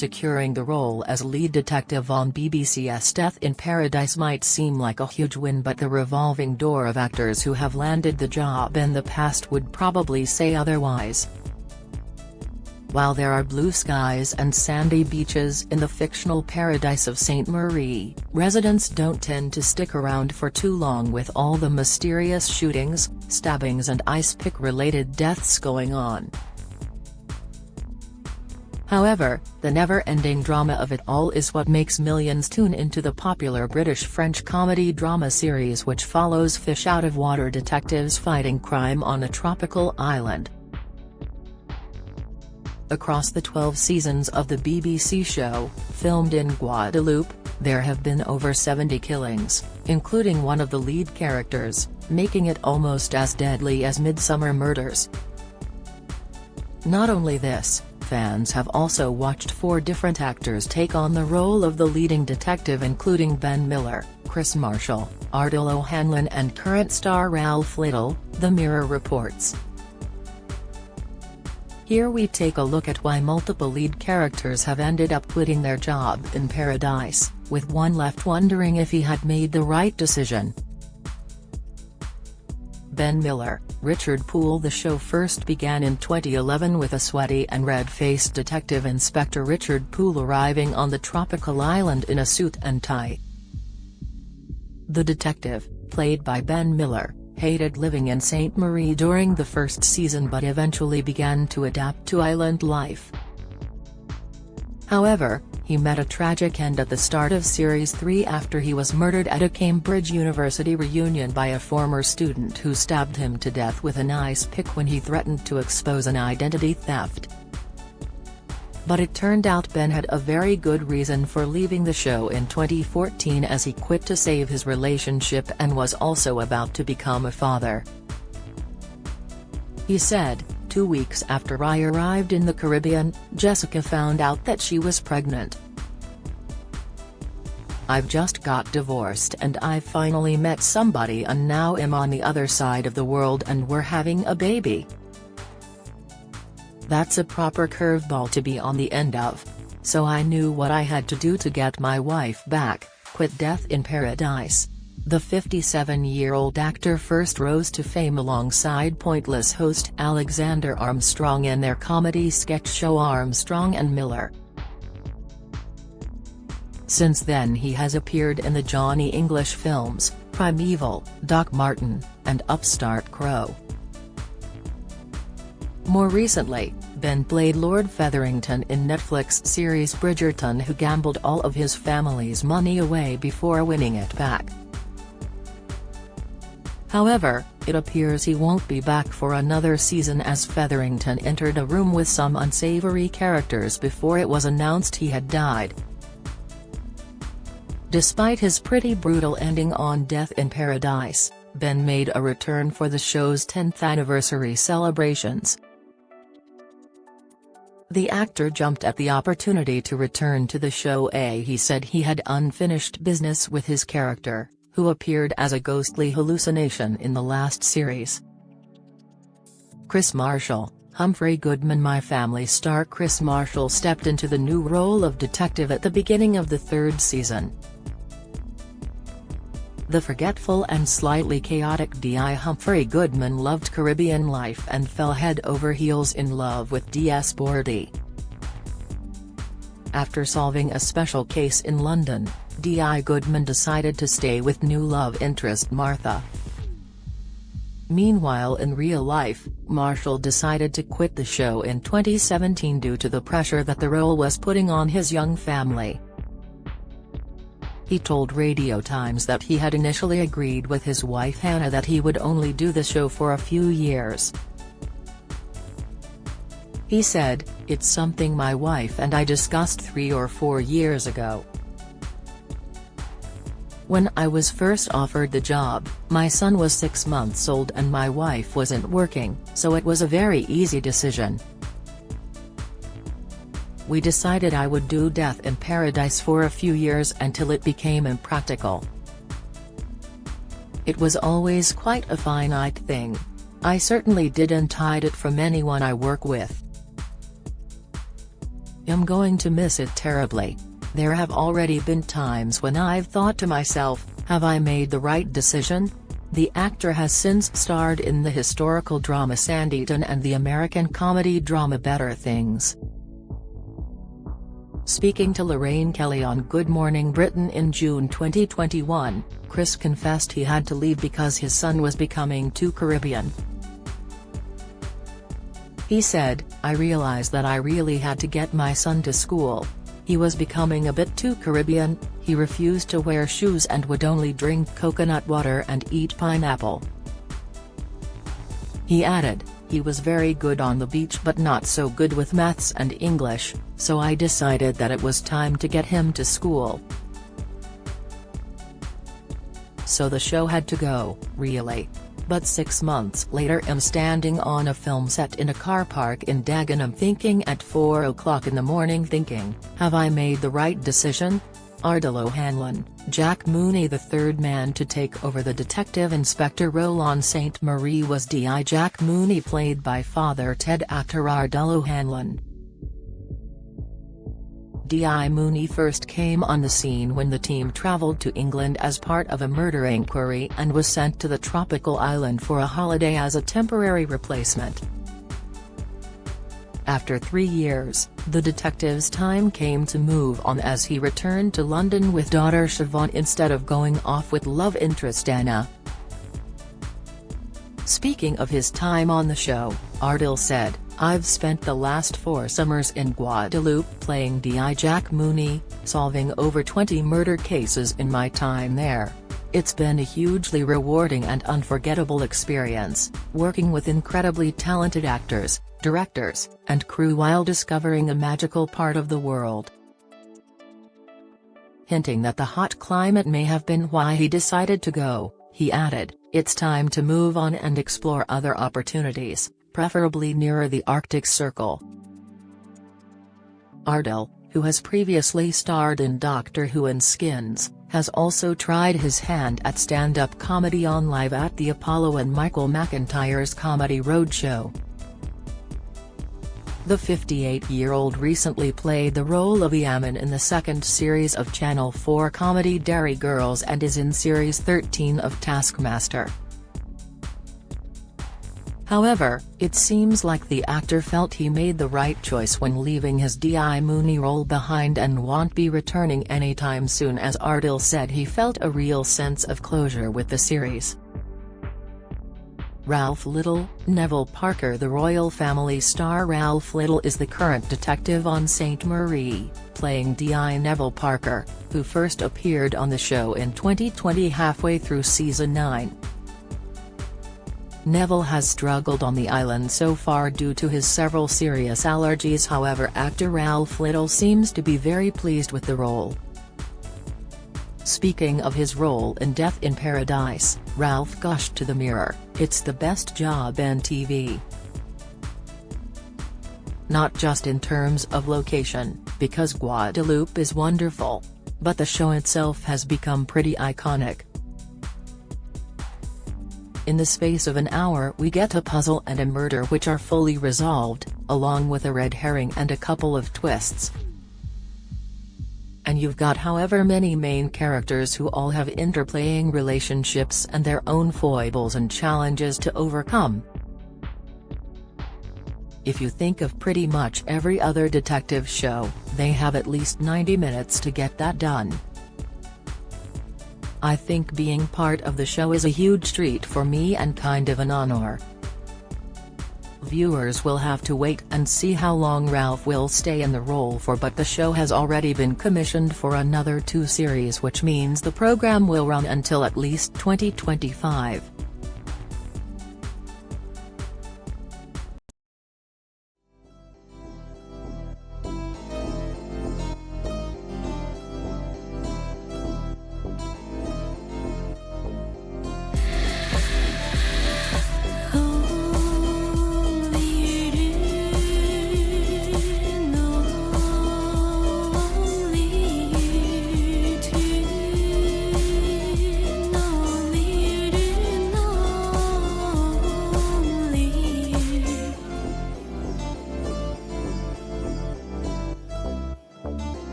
securing the role as lead detective on BBC's Death in Paradise might seem like a huge win, but the revolving door of actors who have landed the job in the past would probably say otherwise. While there are blue skies and sandy beaches in the fictional paradise of St. Marie, residents don't tend to stick around for too long with all the mysterious shootings, stabbings and ice pick-related deaths going on. However, the never-ending drama of it all is what makes millions tune into the popular British-French comedy drama series, which follows fish-out-of-water detectives fighting crime on a tropical island. Across the 12 seasons of the BBC show, filmed in Guadeloupe, there have been over 70 killings, including one of the lead characters, making it almost as deadly as Midsomer Murders. Not only this, fans have also watched 4 different actors take on the role of the leading detective, including Ben Miller, Chris Marshall, Ardal O'Hanlon and current star Ralph Little, The Mirror reports. Here we take a look at why multiple lead characters have ended up quitting their job in Paradise, with one left wondering if he had made the right decision. Ben Miller, Richard Poole. The show first began in 2011 with a sweaty and red-faced Detective Inspector Richard Poole arriving on the tropical island in a suit and tie. The detective, played by Ben Miller, hated living in St. Marie during the first season but eventually began to adapt to island life. However, he met a tragic end at the start of Series 3 after he was murdered at a Cambridge University reunion by a former student who stabbed him to death with an ice pick when he threatened to expose an identity theft. But it turned out Ben had a very good reason for leaving the show in 2014, as he quit to save his relationship and was also about to become a father. He said, 2 weeks after I arrived in the Caribbean, Jessica found out that she was pregnant. I've just got divorced and I finally met somebody and now am on the other side of the world and we're having a baby. That's a proper curveball to be on the end of. So I knew what I had to do to get my wife back, quit Death in Paradise. The 57-year-old actor first rose to fame alongside Pointless host Alexander Armstrong in their comedy sketch show Armstrong and Miller. Since then he has appeared in the Johnny English films, Primeval, Doc Martin, and Upstart Crow. More recently, Ben played Lord Featherington in Netflix series Bridgerton, who gambled all of his family's money away before winning it back. However, it appears he won't be back for another season, as Featherington entered a room with some unsavory characters before it was announced he had died. Despite his pretty brutal ending on Death in Paradise, Ben made a return for the show's 10th anniversary celebrations. The actor jumped at the opportunity to return to the show. He said he had unfinished business with his character, who appeared as a ghostly hallucination in the last series. Chris Marshall, Humphrey Goodman. My Family star Chris Marshall stepped into the new role of detective at the beginning of the 3rd season. The forgetful and slightly chaotic D.I. Humphrey Goodman loved Caribbean life and fell head over heels in love with D.S. Bordy. After solving a special case in London, D.I. Goodman decided to stay with new love interest Martha. Meanwhile, in real life, Marshall decided to quit the show in 2017 due to the pressure that the role was putting on his young family. He told Radio Times that he had initially agreed with his wife Hannah that he would only do the show for a few years. He said, "It's something my wife and I discussed 3 or 4 years ago. When I was first offered the job, my son was 6 months old and my wife wasn't working, so it was a very easy decision. We decided I would do Death in Paradise for a few years until it became impractical. It was always quite a finite thing. I certainly didn't hide it from anyone I work with. am going to miss it terribly. There have already been times when I've thought to myself, have I made the right decision? The actor has since starred in the historical drama Sanditon and the American comedy drama Better Things. Speaking to Lorraine Kelly on Good Morning Britain in June 2021, Chris confessed he had to leave because his son was becoming too Caribbean. He said, "I realized that I really had to get my son to school. He was becoming a bit too Caribbean, he refused to wear shoes and would only drink coconut water and eat pineapple." He added, "He was very good on the beach but not so good with maths and English, so I decided that it was time to get him to school. So the show had to go, really. But 6 months later I'm standing on a film set in a car park in Dagenham thinking at 4 o'clock in the morning thinking, have I made the right decision?" Ardal O'Hanlon, Jack Mooney, the third man to take over the detective inspector role on St. Marie, was D.I. Jack Mooney, played by Father Ted actor Ardal O'Hanlon. D.I. Mooney first came on the scene when the team travelled to England as part of a murder inquiry and was sent to the tropical island for a holiday as a temporary replacement. After 3 years, the detective's time came to move on as he returned to London with daughter Siobhan instead of going off with love interest Anna. Speaking of his time on the show, Ardal said, "I've spent the last 4 summers in Guadeloupe playing D.I. Jack Mooney, solving over 20 murder cases in my time there. It's been a hugely rewarding and unforgettable experience, working with incredibly talented actors, directors, and crew while discovering a magical part of the world." Hinting that the hot climate may have been why he decided to go, he added, "It's time to move on and explore other opportunities, preferably nearer the Arctic Circle." Ardal, who has previously starred in Doctor Who and Skins, has also tried his hand at stand-up comedy on Live at the Apollo and Michael McIntyre's Comedy Roadshow. The 58-year-old recently played the role of Yaman in the second series of Channel 4 comedy Derry Girls and is in Series 13 of Taskmaster. However, it seems like the actor felt he made the right choice when leaving his D.I. Mooney role behind and won't be returning anytime soon, as Ardal said he felt a real sense of closure with the series. Ralph Little, Neville Parker. The royal family star Ralph Little is the current detective on St. Marie, playing D.I. Neville Parker, who first appeared on the show in 2020 halfway through season 9. Neville has struggled on the island so far due to his several serious allergies. However, actor Ralph Little seems to be very pleased with the role. Speaking of his role in Death in Paradise, Ralph gushed to the Mirror, "It's the best job in TV. Not just in terms of location, because Guadeloupe is wonderful, but the show itself has become pretty iconic. In the space of an hour we get a puzzle and a murder which are fully resolved, along with a red herring and a couple of twists. And you've got however many main characters who all have interplaying relationships and their own foibles and challenges to overcome. If you think of pretty much every other detective show, they have at least 90 minutes to get that done. I think being part of the show is a huge treat for me and kind of an honor. Viewers will have to wait and see how long Ralph will stay in the role for, but the show has already been commissioned for another 2 series, which means the program will run until at least 2025.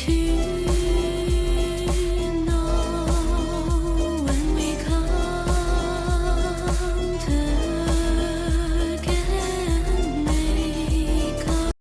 听。